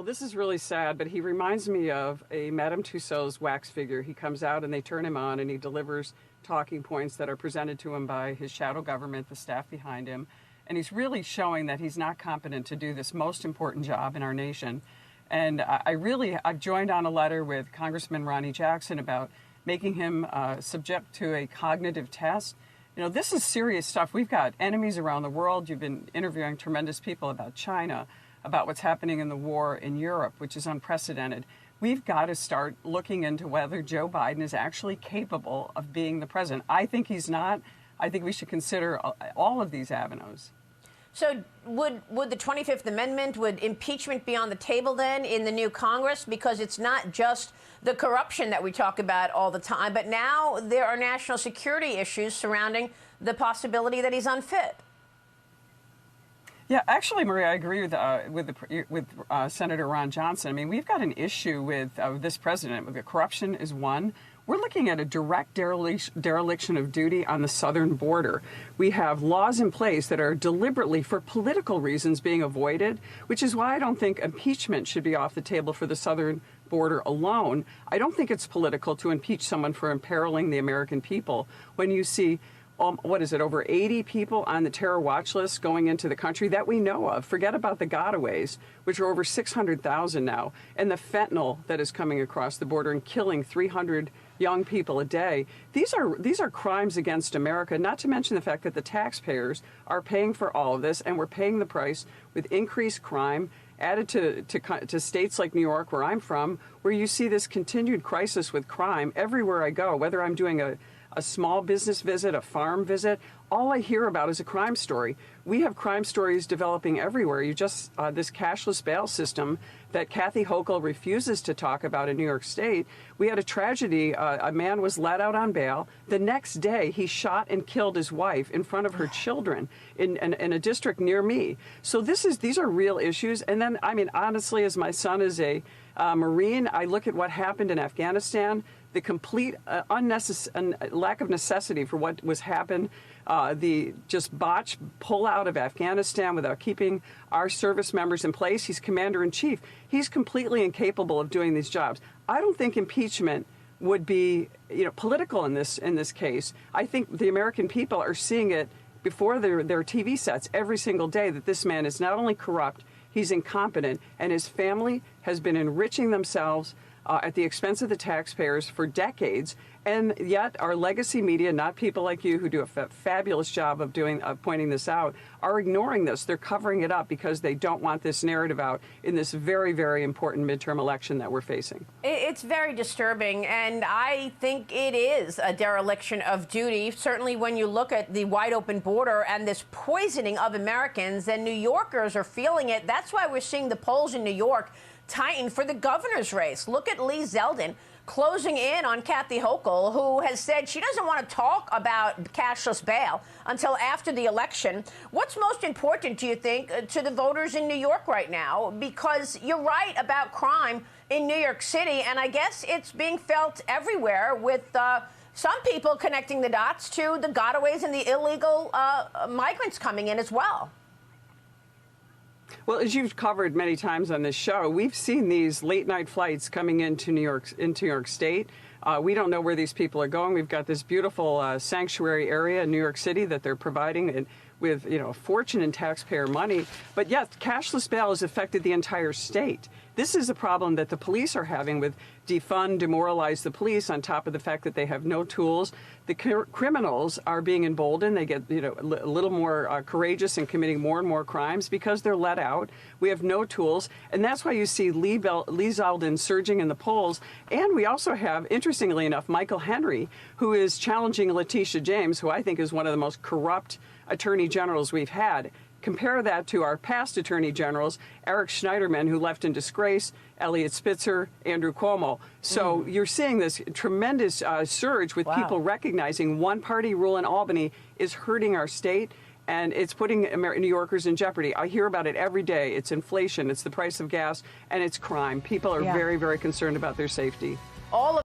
Well, this is really sad, but he reminds me of a Madame Tussauds wax figure. He comes out and they turn him on and he delivers talking points that are presented to him by his shadow government, the staff behind him. And he's really showing that he's not competent to do this most important job in our nation. And I've joined on a letter with Congressman Ronnie Jackson about making him subject to a cognitive test. You know, this is serious stuff. We've got enemies around the world. You've been interviewing tremendous people about China, about what's happening in the war in Europe, which is unprecedented. We've got to start looking into whether Joe Biden is actually capable of being the president. I think he's not. I think we should consider all of these avenues. So would the 25th Amendment, would impeachment be on the table then in the new Congress? Because it's not just the corruption that we talk about all the time, but now there are national security issues surrounding the possibility that he's unfit. Yeah, actually, Maria, I agree with Senator Ron Johnson. I mean, we've got an issue with this president. The corruption is one. We're looking at a direct dereliction of duty on the southern border. We have laws in place that are deliberately, for political reasons, being avoided, which is why I don't think impeachment should be off the table for the southern border alone. I don't think it's political to impeach someone for imperiling the American people when you see over 80 people on the terror watch list going into the country that we know of. Forget about the gotaways, which are over 600,000 now, and the fentanyl that is coming across the border and killing 300 young people a day. These are crimes against America, not to mention the fact that the taxpayers are paying for all of this, and we're paying the price with increased crime added to states like New York, where I'm from, where you see this continued crisis with crime everywhere I go, whether I'm doing a small business visit, a farm visit, all I hear about is a crime story. We have crime stories developing everywhere. This cashless bail system that Kathy Hochul refuses to talk about in New York State. We had a tragedy. A man was let out on bail. The next day, he shot and killed his wife in front of her children in a district near me. So these are real issues. And then, I mean, honestly, as my son is a Marine, I look at what happened in Afghanistan, the complete lack of necessity for what was happened, the just botched pullout of Afghanistan without keeping our service members in place. He's commander-in-chief. He's completely incapable of doing these jobs. I don't think impeachment would be, political in this case. I think the American people are seeing it before their TV sets every single day that this man is not only corrupt, he's incompetent, and his family has been enriching themselves at the expense of the taxpayers for decades, and yet our legacy media, not people like you who do a fabulous job of pointing this out, are ignoring this. They're covering it up because they don't want this narrative out in this very, very important midterm election that we're facing. It's very disturbing, and I think it is a dereliction of duty. Certainly when you look at the wide open border and this poisoning of Americans, and New Yorkers are feeling it. That's why we're seeing the polls in New York tighten for the governor's race. Look at Lee Zeldin closing in on Kathy Hochul, who has said she doesn't want to talk about cashless bail until after the election. What's most important, do you think, to the voters in New York right now? Because you're right about crime in New York City, and I guess it's being felt everywhere with some people connecting the dots to the gotaways and the illegal migrants coming in as well. Well, as you've covered many times on this show, we've seen these late-night flights coming into New York State. We don't know where these people are going. We've got this beautiful sanctuary area in New York City that they're providing with, a fortune in taxpayer money. But yet, cashless bail has affected the entire state. This is a problem that the police are having with defund, demoralize the police, on top of the fact that they have no tools. The criminals are being emboldened. They get a little more courageous in committing more and more crimes because they're let out. We have no tools. And that's why you see Lee Zeldin surging in the polls. And we also have, interestingly enough, Michael Henry, who is challenging Letitia James, who I think is one of the most corrupt attorney generals we've had. Compare that to our past attorney generals, Eric Schneiderman, who left in disgrace, Eliot Spitzer, Andrew Cuomo. So you're seeing this tremendous surge with people recognizing one-party rule in Albany is hurting our state, and it's putting New Yorkers in jeopardy. I hear about it every day. It's inflation, it's the price of gas, and it's crime. People are very, very concerned about their safety. All of